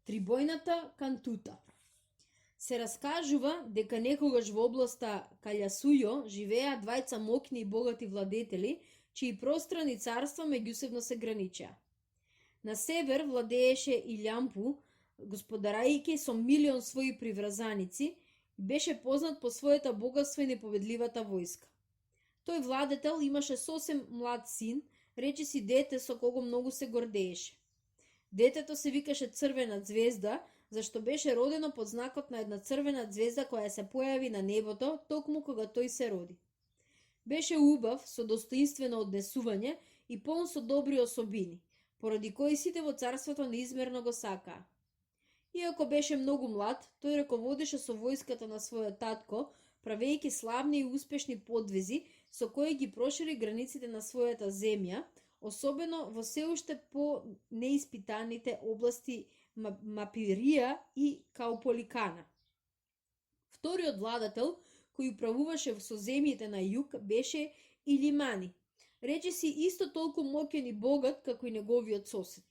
Трибојната кантута. Се раскажува дека некогаш во областа Каљасујо живеа двајца мокни и богати владетели, чии пространи царства меѓусебно се граничеа. На север владееше Илјампу, господарајќи со милион своји приврзаници, беше познат по својата богатство и непобедливата војска. Тој владетел имаше сосем млад син, речиси дете со кого многу се гордееше. Детето се викаше Црвена ѕвезда, зашто беше родено под знакот на една црвена ѕвезда која се појави на небото токму кога тој се роди. Беше убав, со достоинствено однесување и полн со добри особини, поради кои сите во царството неизмерно го сакаа. Иако беше многу млад, тој раководеше со војската на својот татко, правејќи славни и успешни подвизи со кои ги прошири границите на својата земја, особено во се уште по неиспитаните области Мапирија и Кауполикана. Вториот владател, кој управуваше со земјите на југ, беше Илимани, речиси исто толку моќен и богат како и неговиот сосед.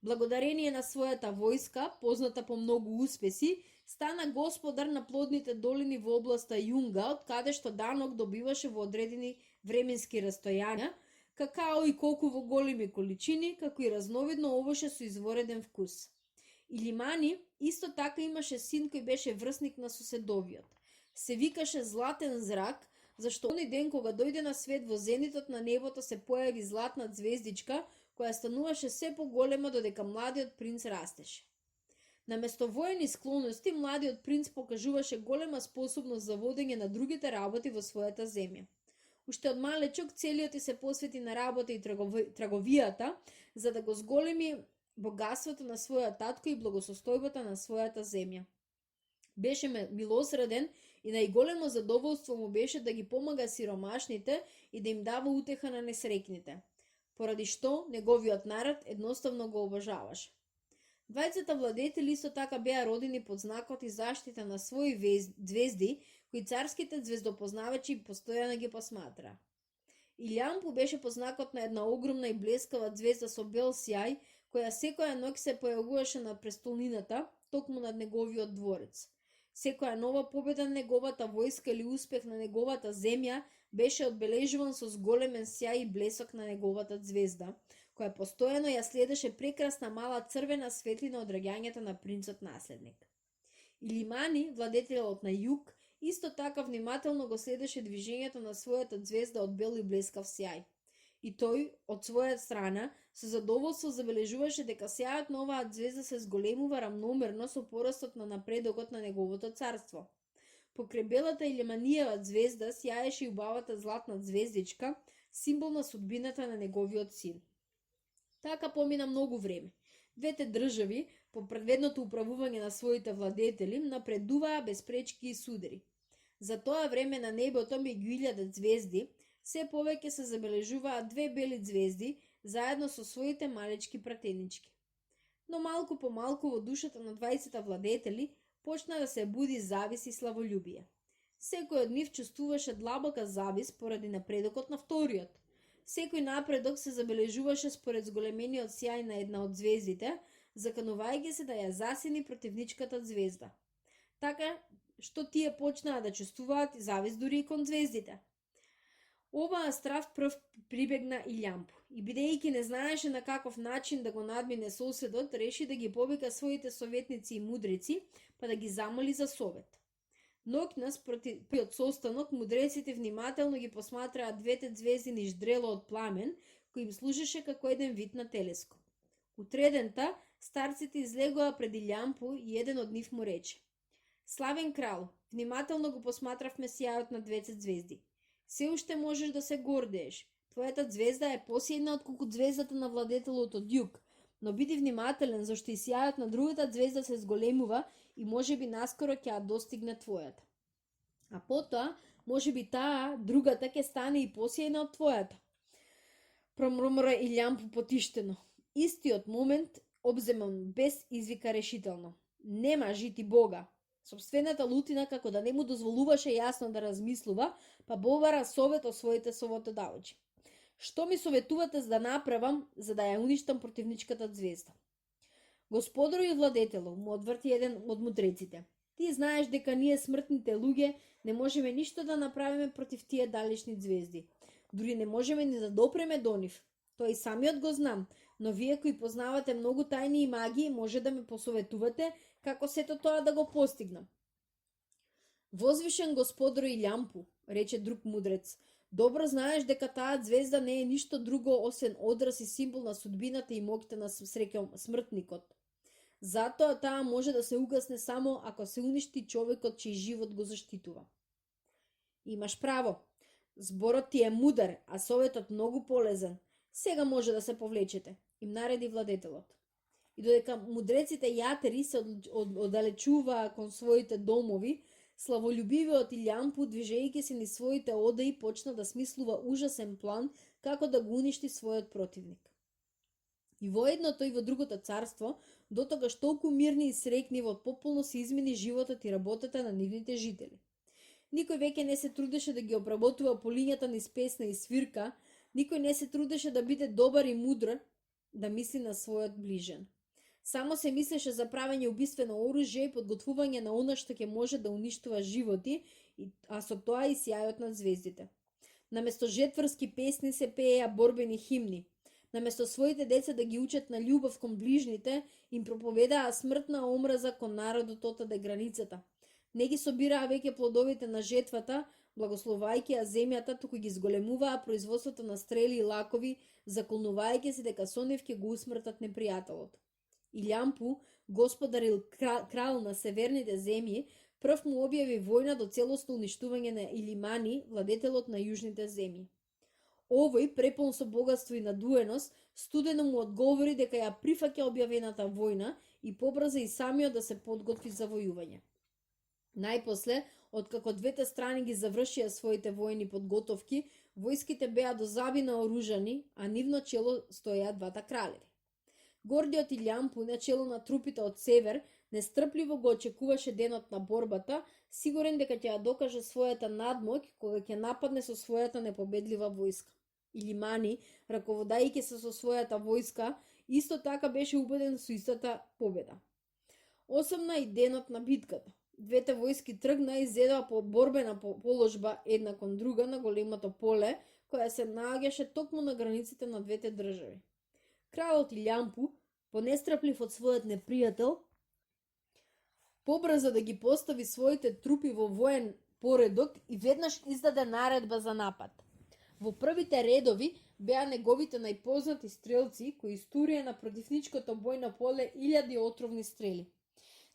Благодарение на својата војска, позната по многу успеси, стана господар на плодните долини во областа Јунга, од каде што данок добиваше во одредени временски растојања, какао и колку во големи количини, како и разновидно овоше со извореден вкус. Илимани исто така имаше син кој беше врсник на соседовиот. Се викаше Златен зрак, зашто оној ден кога дојде на свет во зенитот на небото се појави златна ѕвездичка, која стануваше се поголема додека младиот принц растеше. Наместо воени склоности, младиот принц покажуваше голема способност за водење на другите работи во својата земја. Уште од малечок целиот се посвети на работа и трговијата, за да го зголеми богатството на својот татко и благосостојбата на својата земја. Беше милосреден и најголемо задоволство му беше да ги помага сиромашните и да им дава утеха на несрекните, поради што неговиот народ едноставно го обожаваше. Двајцата владетели исто така беа родени под знакот и заштита на своји ѕвезди, кои царските ѕвездопознавачи постојано ги посматра. Илјампу беше под знакот на една огромна и блескава ѕвезда со бел сјај, која секоја ноќ се појавуваше на престолнината, токму над неговиот дворец. Секоја нова победа на неговата војска или успех на неговата земја беше одбележуван со зголемен сјај и блесок на неговата ѕвезда, која постојано ја следеше прекрасна мала црвена светлина од раѓањето на принцот наследник. Илимани, владетелот на југ, исто така внимателно го следеше движењето на својата ѕвезда од бел и блескав сјај. И тој, од своја страна, со задоволство забележуваше дека сјајот на оваа ѕвезда се зголемува рамномерно со порастот на напредокот на неговото царство. Покрај белата Илиманијева ѕвезда сјаеше и убавата златна ѕвездичка, символ на судбината на неговиот син. Така помина многу време. Двете држави, по предведното управување на своите владетели, напредуваа без пречки и судери. За тоа време на небото меѓу 1000 ѕвезди, се повеќе се забележуваат две бели ѕвезди, заедно со своите малечки пратенички. Но малку по малку во душата на двајцата владетели почна да се буди завис и славолюбие. Секој од нив чувствуваше длабока завис поради напредокот на вториот. Секој напредок се забележуваше според зголемениот сјај на една од ѕвездите, заканувајќи се да ја засени противничката ѕвезда. Така што тие почнаа да чувствуваат завис дури и кон ѕвездите. Оваа страв прв прибегна Илјампу и бидејќи не знаеше на каков начин да го надмине соседот, реши да ги повика своите советници и мудреци, па да ги замоли за совет. Ноќнас пред состанок мудреците внимателно ги посматраа двете ѕвезди низ дрело од пламен, кој им служеше како еден вид на телескоп. Утредента, старците излегоа пред Илјампу и еден од нив му рече: "Славен крал, внимателно го посматравме сјајот на двете звезди. Се уште можеш да се гордееш. Твојата звезда е посилна отколку звездата на владетелот од југ, но биди внимателен зашто и сјајот на другата звезда се зголемува и можеби наскоро ќе ја достигне твојата. А потоа, можеби таа, другата ќе стане и посилна од твојата." Промрмора Илјампу потиштено. Истиот момент обземан без извика решително: "Нема жити Бога." Собствената лутина, како да не му дозволуваше јасно да размислува, па побара совет од своите советодавачи. "Што ми советувате за да направам, за да ја уништам противничката ѕвезда?" Господару и владетело, му одврти еден од мудреците. Ти знаеш дека ние смртните луѓе не можеме ништо да направиме против тие далечни звезди. Дури не можеме ни да допреме до нив. Тој самиот го знам, но вие кои познавате многу тајни и магии, може да ме посоветувате како сето тоа да го постигнам. Возвишен господару и лјампу, рече друг мудрец, добро знаеш дека таа звезда не е ништо друго освен одраз и символ на судбината и моќта на смртникот. Затоа таа може да се угасне само ако се уништи човекот чиј живот го заштитува. Имаш право. Зборот ти е мудар, а советот многу полезен. Сега може да се повлечете, им нареди владетелот. И додека мудреците јатери се оддалечуваа кон своите домови, славолюбивиот и лјампу, движејќи се низ своите одаи, почна да смислува ужасен план како да го уништи својот противник. И во едното и во другото царство, дотогаш толку мирни и среќни, во пополно се измени животот и работата на нивните жители. Никој веќе не се трудеше да ги обработува полињата низ песна и свирка, никој не се трудеше да биде добар и мудр, да мисли на својот ближен. Само се мислеше за правење убиствено оружје и подготвување на она што ќе може да уништува животи, а со тоа и сјајот на звездите. Наместо жетврски песни се пееа борбени химни. Наместо своите деца да ги учат на љубов кон ближните, им проповедаа смртна омраза кон народот отаде границата. Не ги собираа веќе плодовите на жетвата, благословајќи ја земјата, туку ги зголемуваа производството на стрели и лакови, заколнувајќи се дека со нив ќе го усмртат непријателот. И лјампу, господар или крал на северните земји, прв му објави војна до целосно уништување на Илимани, владетелот на јужните земји. Овој, препон со богатство и надуеност, студено му одговори дека ја прифаќа објавената војна и побрза и самиот да се подготви за војување. Најпосле, откако двете страни ги завршија своите војни подготовки, војските беа до заби наоружани, а нивно чело стоеа двата кралеви. Гордиот и лјампу, на чело на трупите од север, нестрпливо го очекуваше денот на борбата, сигурен дека ќе ја докаже својата надмоќ кога ќе нападне со својата непобедлива војска. Илимани, раководајќи се со својата војска, исто така беше убеден со истата победа. Осамна и денот на битката. Двете војски тргна и зедоа по борбена положба една кон друга на големото поле, која се наоѓаше токму на границите на двете држави. Кралот и лјампу, понестраплив од својот непријател, побрза да ги постави своите трупи во воен поредок и веднаш издаде наредба за напад. Во првите редови беа неговите најпознати стрелци, кои истурија на противничкото бојно поле илјади отровни стрели.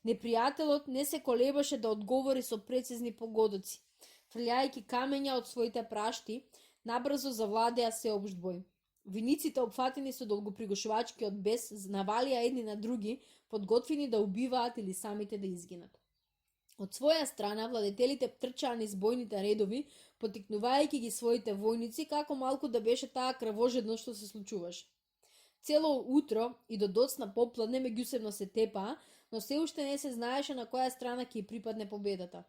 Непријателот не се колебаше да одговори со прецизни погодоци. Фрлjaјќи камења од своите прашти, набрзо завладеа сеопшт бој. Виниците, опфатени со долгопригошувачки од бес, навалија едни на други, подготвени да убиваат или самите да изгинат. Од своја страна, владетелите трчаа низ бојните редови, потикнувајќи ги своите војници, како малку да беше таа крвожедно што се случуваше. Цело утро и до доцна попладне меѓусебно се тепаа, но се уште не се знаеше на која страна ќе припадне победата.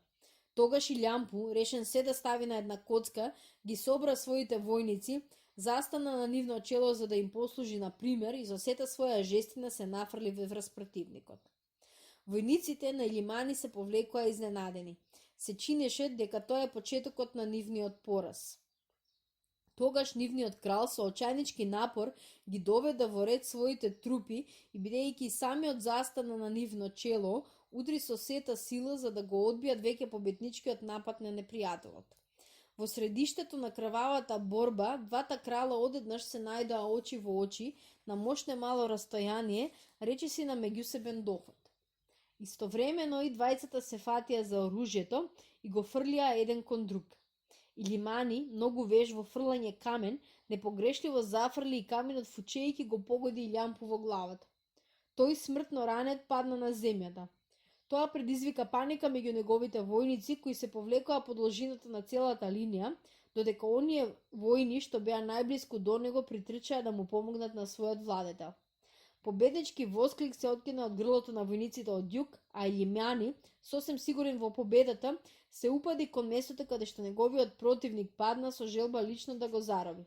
Тогаш и лјампу, решен се да стави на една коцка, ги собра своите војници, застана на нивно чело за да им послужи на пример и за сета своја жестина се нафрли врз противникот. Војниците на Илимани се повлекоа изненадени. Се чинеше дека тоа е почетокот на нивниот пораз. Тогаш нивниот крал со очајнички напор ги доведе во ред своите трупи и бидејќи самиот застана на нивно чело, удри со сета сила за да го одбијат веќе победничкиот напад на непријателот. Во средиштето на крвавата борба, двата крала одеднаш се најдоа очи во очи, на мошне мало растојание, речиси на меѓусебен дофат. Истовремено и двајцата се фатија за оружјето и го фрлија еден кон друг. Илимани, многу веж во фрлање камен, непогрешливо зафрли и каменот фучејќи го погоди и лјампу во главата. Тој смртно ранет падна на земјата. Тоа предизвика паника меѓу неговите војници, кои се повлекоа по должината на целата линија, додека оние војни што беа најблиску до него притрчаа да му помогнат на својот владетел. Победнички восклик се откина од грлото на војниците од југ, а Илимани, сосем сигурен во победата, се упади кон местото каде што неговиот противник падна со желба лично да го зароби.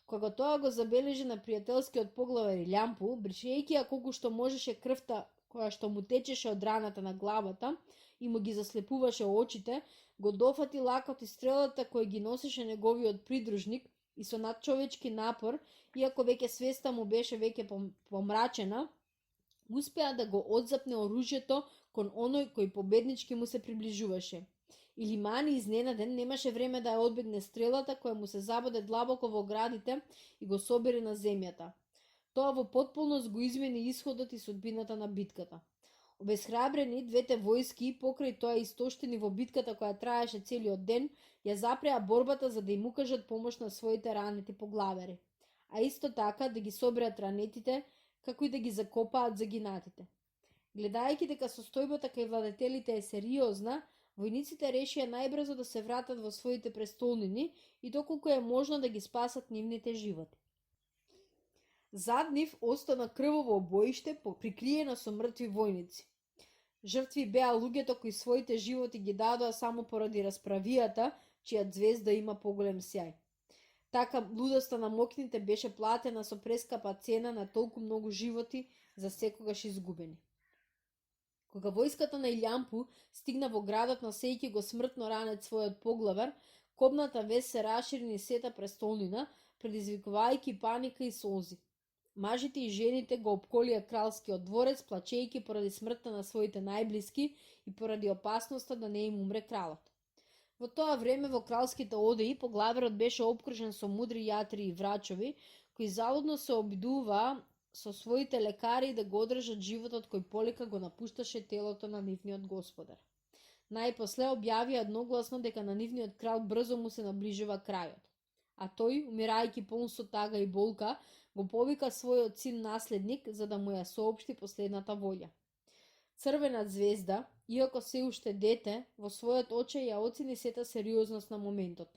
Кога тоа го забележи на пријателскиот поглавар Илјампу, бришејќи ја колку што можеше крвта која што му течеше од раната на главата и му ги заслепуваше очите, го дофати лакот и стрелата кој ги носеше неговиот придружник и со надчовечки напор, иако веќе свеста му беше веќе помрачена, успеа да го одзапне оружјето кон оној кој победнички му се приближуваше. Илимани, изненаден, немаше време да ја одбегне стрелата која му се забоде длабоко во градите и го собере на земјата. Тоа во потполност го измени исходот и судбината на битката. Обесхрабрени, двете војски, покрај тоа истоштени во битката која траеше целиот ден, ја запреа борбата за да им укажат помош на своите ранети поглавари, а исто така да ги соберат ранетите, како и да ги закопаат загинатите. Гледајќи дека состојбата кај владетелите е сериозна, војниците решија најбрзо да се вратат во своите престолнини и доколку е можно да ги спасат нивните животи. Зад нив остана крвово боиште прикриено со мртви војници. Жртви беа луѓето кои своите животи ги дадоа само поради расправијата, чија звезда има поголем сјај. Така лудоста на мокните беше платена со прескапа цена на толку многу животи за секогаш изгубени. Кога војската на Илјампу стигна во градот носејќи го смртно ранет својот поглавар, кобната вест се рашири низ сета престолнина, предизвикувајќи паника и солзи. Мажите и жените го опколија кралскиот дворец, плачејќи поради смртта на своите најблиски и поради опасноста да не им умре кралот. Во тоа време во кралските одеи поглаварот беше опкружен со мудри јатри и врачови, кои залудно се обидуваа со своите лекари да го одржат животот кој полека го напушташе телото на нивниот господар. Најпосле објавија едногласно дека на нивниот крал брзо му се наближува крајот, а тој, умирајќи полн со тага и болка, го повика својот син наследник за да му ја соопшти последната волја. Црвена звезда, иако се уште дете, во својот очај ја оцени сета сериозност на моментот.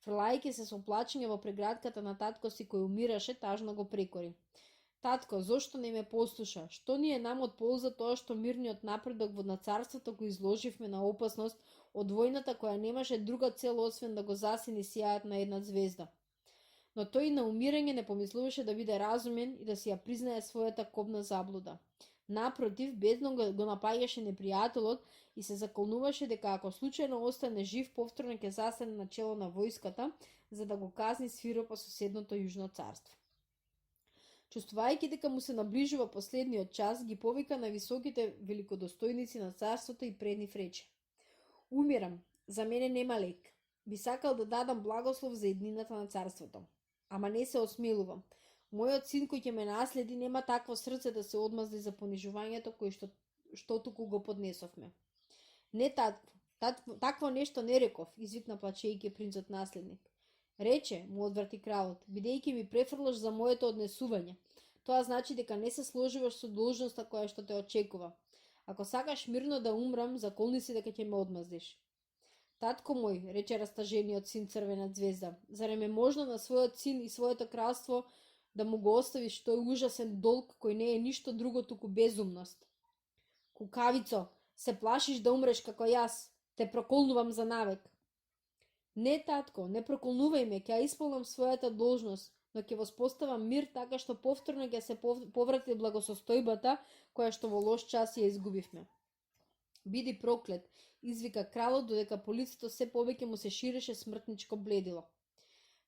Фрлајќи се со плачење во прегратката на татко си кој умираше, тажно го прекори. Татко, зошто не ме послуша? Што ни е нам од полза тоа што мирниот напредок на царството го изложивме на опасност од војната која немаше друга цел освен да го засени сјајот на една звезда? Но тој на умирање не помислуваше да биде разумен и да си ја признае својата кобна заблуда. Напротив, бедно го напаѓаше непријателот и се заколнуваше дека ако случајно остане жив, повторно ќе заседне на чело на војската за да го казни свиро по соседното Јужно царство. Чувствувајќи дека му се наближува последниот час, ги повика на високите великодостојници на царството и пред нив рече: Умирам, за мене нема лек. Би сакал да дадам благослов за еднината на царството. Ама не се осмелувам. Мојот син кој ќе ме наследи нема такво срце да се одмазди за понижувањето кој што туку го поднесовме. Не такво нешто не реков, извикна плачејќи принцот наследник. Рече, му одврати кралот, бидејќи ми префрлаш за моето однесување. Тоа значи дека не се сложуваш со должноста која што те очекува. Ако сакаш мирно да умрам, заколни си дека ќе ме одмаздиш. Татко мој, рече растажениот син Црвена звезда, зарем е можно на својот син и своето кралство да му го оставиш тој ужасен долг кој не е ништо друго туку безумност? Кукавицо, се плашиш да умреш како јас, те проколнувам за навек. Не, татко, не проколнувај ме, ќе исполнам својата должност, но ќе воспоставам мир така што повторно ќе се поврати благосостојбата која што во лош час ја изгубивме. Биди проклет, извика кралот додека по лицето се повеќе му се ширеше смртничко бледило.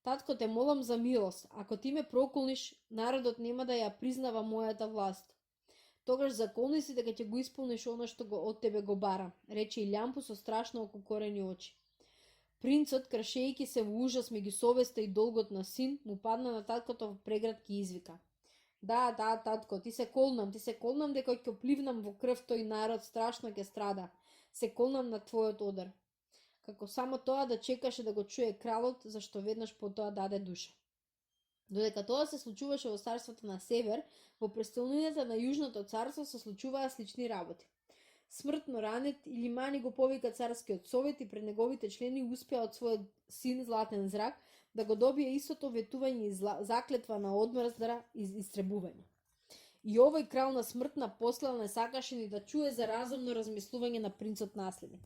Татко, те молам за милост, ако ти ме проколниш, народот нема да ја признава мојата власт. Тогаш заколни си дека ќе го исполниш оно што од тебе го бара, рече Илјампу со страшно окукорени очи. Принцот, крашејќи се во ужас меѓу совеста и долгот на син, му падна на таткото во прегратки и извика: Да, татко, ти се колнам дека ќе пливнам во крв тој народ, страшно ќе страда. Се колнам на твојот одар. Како само тоа да чекаше да го чуе кралот, зашто веднаш потоа даде душа. Додека тоа се случуваше во царството на север, во престолнината на Јужното царство се случуваа слични работи. Смртно ранет, Илимани го повика царскиот совет и пред неговите члени успеа од својот син Златен зрак да го добие истото ветување и заклетва на одмрздра и истребување. И овој крал на смртна посла не сакаше ни да чуе за разумно размислување на принцот наследник.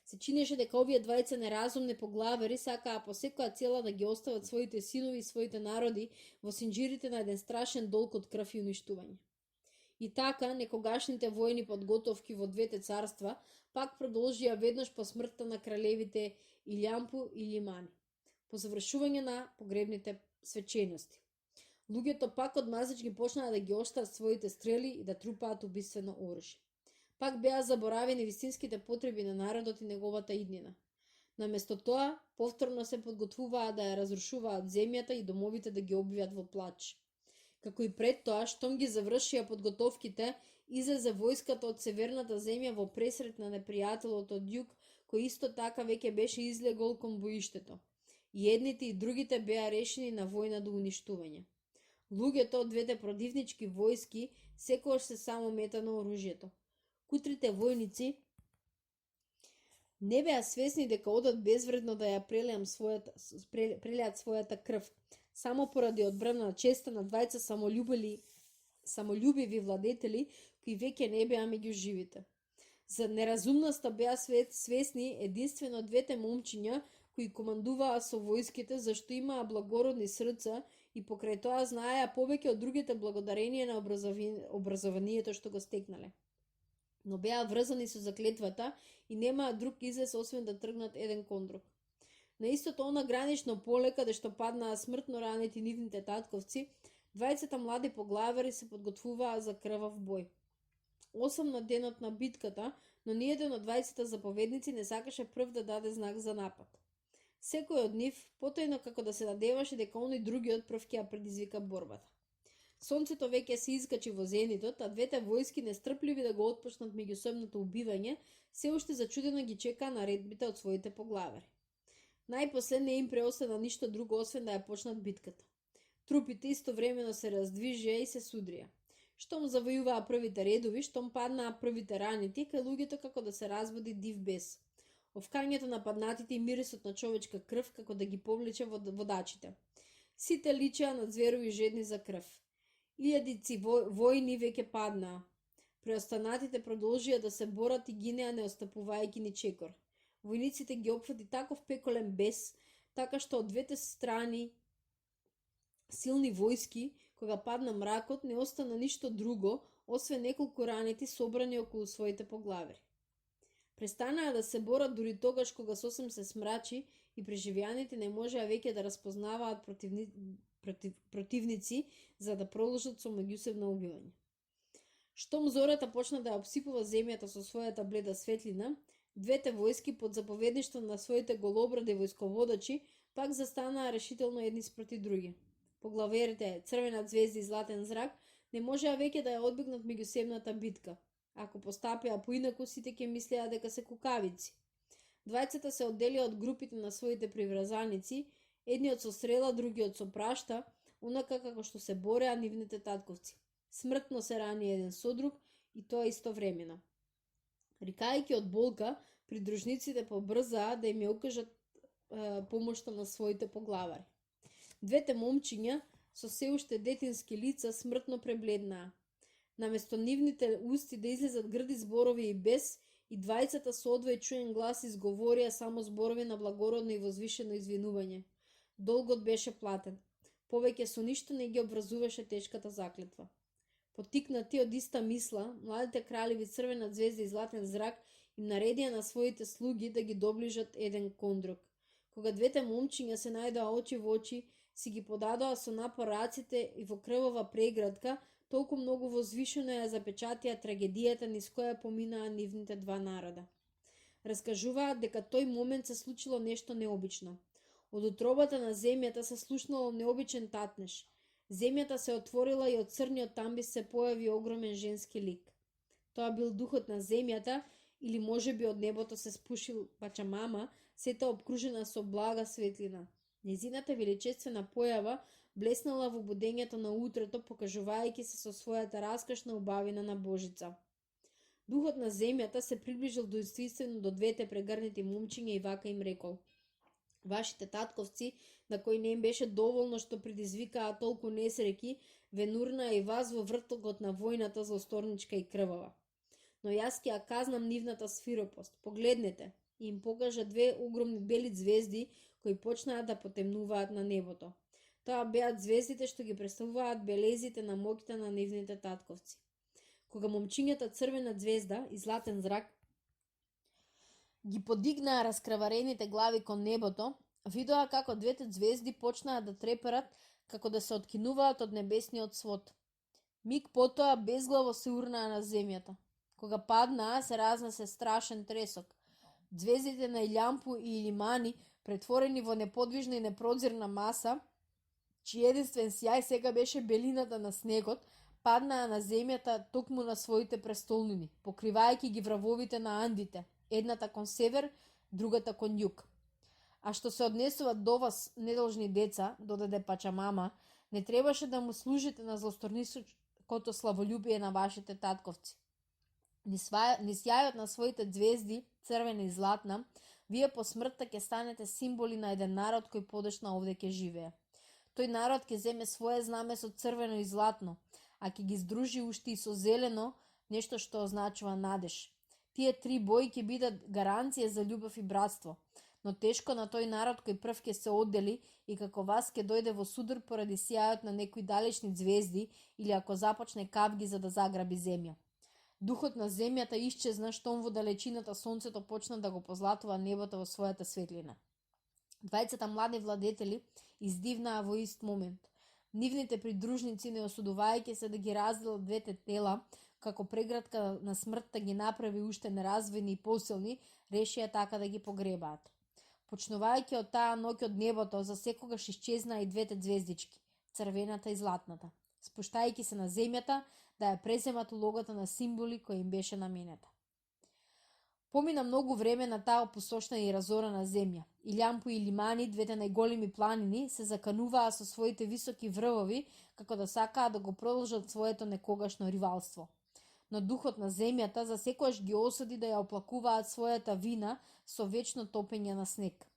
Се чинеше дека овие двајца неразумни поглавери сакаа по секоја цела да ги остават своите синови и своите народи во синџирите на еден страшен долг од крв и уништување. И така, некогашните војни подготовки во двете царства пак продолжија веднаш по смртта на кралевите Илјампу и Лимани, по завршување на погребните свечености. Луѓето пак од мазички почнаа да ги оштаат своите стрели и да трупаат убиствено оружје. Пак беа заборавени вистинските потреби на народот и неговата иднина. Наместо тоа, повторно се подготвуваа да ја разрушуваат земјата и домовите да ги обвијат во плач. Како и пред тоа, штом ги завршија подготовките, излезе војската од северната земја во пресрет на непријателот од југ, кој исто така веќе беше излегол кон боиштето. И едните и другите беа решени на војна до уништување. Луѓето од двете противнички војски секогаш се само мета на оружјето. Кутрите војници не беа свесни дека одат безвредно да ја прелеат својата крв, само поради одбрана на честа на двајца самолюбиви владетели кои веќе не беа меѓу живите. За неразумноста беа свесни единствено двете момчиња кои командуваа со војските, зашто имаа благородни срца и покрај тоа знаеа повеќе од другите благодарение на образованието што го стекнале. Но беа врзани со заклетвата и немаа друг излез освен да тргнат еден кон друг. На истото она гранично поле каде што паднаа смртно ранети нивните татковци, двајцата млади поглавари се подготвуваа за крвав бој. 8 на денот на битката, но ниеден од двајцата заповедници не сакаше прв да даде знак за напад. Секој од нив, потојно како да се надеваше дека оној другиот прв ќе ја предизвика борбата. Сонцето веќе се искачи во зенитот, а двете војски нестрпливи да го отпочнат меѓусебното убивање, се уште зачудено ги чекаа наредбите од своите поглавари. Најпосле не им преостана ништо друго освен да ја почнат битката. Трупите истовремено се раздвижија и се судрија. Штом завојуваа првите редови, штом паднаа првите ранети, кај луѓето како да се разбуди див бес. Овкањето на паднатите и мирисот на човечка крв како да ги повлече водачите. Сите личеа на зверови жедни за крв. Илјадици војни веќе паднаа. Преостанатите продолжија да се борат и гинеа не остапувајќи ни чекор. Војниците ги опфати таков пеколен бес, така што од двете страни силни војски, кога падна мракот, не остана ништо друго, освен неколку ранети собрани околу своите поглавери. Престанаа да се борат дури тогаш кога сосем се смрачи и преживеаните не можеа веќе да распознаваат противници за да продолжат со меѓусебно убивање. Штом зората почна да ја обсипува земјата со својата бледа светлина, двете војски под заповедништво на своите голобради војсководачи пак застанаа решително едни спроти други. Поглаверите Црвена ѕвезда и Златен зрак не можеа веќе да ја одбегнат меѓусебната битка. Ако постапеа поинаку, сите ќе мислеа дека се кукавици. Двајцата се одделија од групите на своите приврзаници, едниот со стрела, другиот со прашта, онака како што се бореа нивните татковци. Смртно се рани еден со друг и тоа истовремено. Рикајќи од болка, придружниците побрзаа да им ја укажат помошта на своите поглавари. Двете момчиња со се уште детински лица смртно пребледнаа. Наместо нивните усти да излезат грди зборови и бес, и двајцата со одвој чуен глас изговорија само зборови на благородно и возвишено извинување. Долгот беше платен. Повеќе со ништо не ги обврзуваше тешката заклетва. Потикнати од иста мисла, младите кралеви Црвена ѕвезда и Златен зрак им наредија на своите слуги да ги доближат еден кон друг. Кога двете момчиња се најдоа очи во очи, си ги подадоа со напор раците и во крвава преградка, толку многу возвишено ја запечатија трагедијата низ која поминаа нивните два народа. Раскажуваат дека тој момент се случило нешто необично. Од утробата на земјата се слушнало необичен татнеш. Земјата се отворила и од црниот тамбис се појави огромен женски лик. Тоа бил духот на земјата или можеби од небото се спушил Пачамама, сета обкружена со блага светлина. Незината величествена појава блеснала во будењето на утрото, покажувајќи се со својата раскошна убавина на Божица. Духот на земјата се приближил достоинствено до двете прегрнети момчиња и вака им рекол: Вашите татковци, на кои не им беше доволно што предизвикаа толку несреќи, ве нурнаа и вас во вртокот на војната злосторничка и крвава. Но јас ќе ја казнам нивната свиропост. Погледнете, и им покажа две огромни бели звезди кои почнаа да потемнуваат на небото. Тоа беа звездите што ги представуваат белезите на моќта на нивните татковци. Кога момчињата црвена звезда и златен зрак ги подигнаа раскраварените глави кон небото, видоа како двете звезди почнаа да треперат како да се откинуваат од небесниот свод. Миг потоа безглаво се урнаа на земјата. Кога паднаа, се разнесе страшен тресок. Звездите на Илјампу и Илимани, претворени во неподвижна и непрозирна маса, чиј единствен сјај сега беше белината на снегот, паднаа на земјата токму на своите престолнини, покривајќи ги вравовите на Андите, едната кон север, другата кон југ. А што се однесуваат до вас, недолжни деца, додаде Пачамама, не требаше да му служите на злосторниското славолюбие на вашите татковци. Низ сјајот на своите звезди, црвена и златна, вие по смртта ќе станете символи на еден народ кој подешна овде ќе живее. Тој народ ќе земе свое знаме со црвено и златно, а ќе ги здружи уште и со зелено, нешто што означува надеж. Тие три бои ќе бидат гаранција за љубов и братство, но тешко на тој народ кој прв ќе се оддели и како вас ќе дојде во судар поради сјајот на некои далечни звезди или ако започне кавги за да заграби земја. Духот на земјата исчезна штом во далечината сонцето почна да го позлатува небото во својата светлина. Двајцата млади владетели издивнаа во ист момент. Нивните придружници, не осудувајќи се да ги разделат двете тела, како преградка на смртта ги направи уште неразвојни и посилни, решија така да ги погребаат. Почнувајќи од таа ноќ од небото, за секогаш исчезнаа и двете звездички, црвената и златната, спуштајќи се на земјата да ја преземат улогата на символи која им беше наменета. Помина многу време на таа опустошна и разорена земја. Илјампу и Илимани, двете најголеми планини, се закануваа со своите високи врвови, како да сакаа да го продолжат своето некогашно ривалство. Но духот на земјата за секојаш ги осуди да ја оплакуваат својата вина со вечно топење на снег.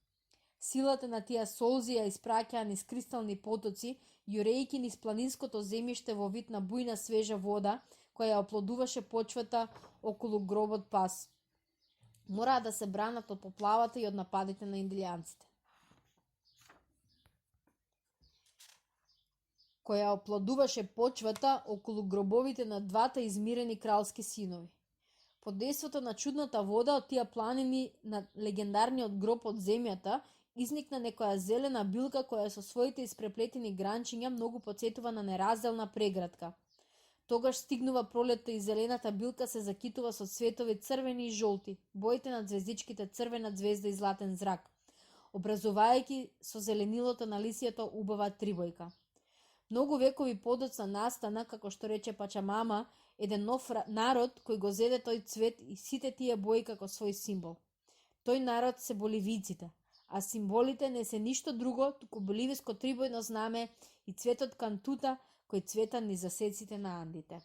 Силата на тие солзи ја испраќаа низ кристални потоци, јурејќи низ планинското земјиште во вид на бујна свежа вода, која ја оплодуваше почвата околу гробот Пас. Мораа да се бранат од поплавата и од нападите на индијанците, која оплодуваше почвата околу гробовите на двата измирени кралски синови. Под дејството на чудната вода од тие планини на легендарниот гроб од земјата, изникна некоја зелена билка која со своите испреплетени гранчиња многу потсетува на неразделна преградка. Тогаш стигнува пролетта и зелената билка се закитува со цветови црвени и жолти, боите на звездичките црвена звезда и златен зрак, образувајќи со зеленилото на лисието убава трибојка. Многу векови подоцна настана, како што рече Пачамама, еден нов народ кој го зеде тој цвет и сите тие бои како свој символ. Тој народ се боливиците, а символите не се ништо друго, туку боливиско трибојно знаме и цветот кантута кој цвета низ засеците на Андите.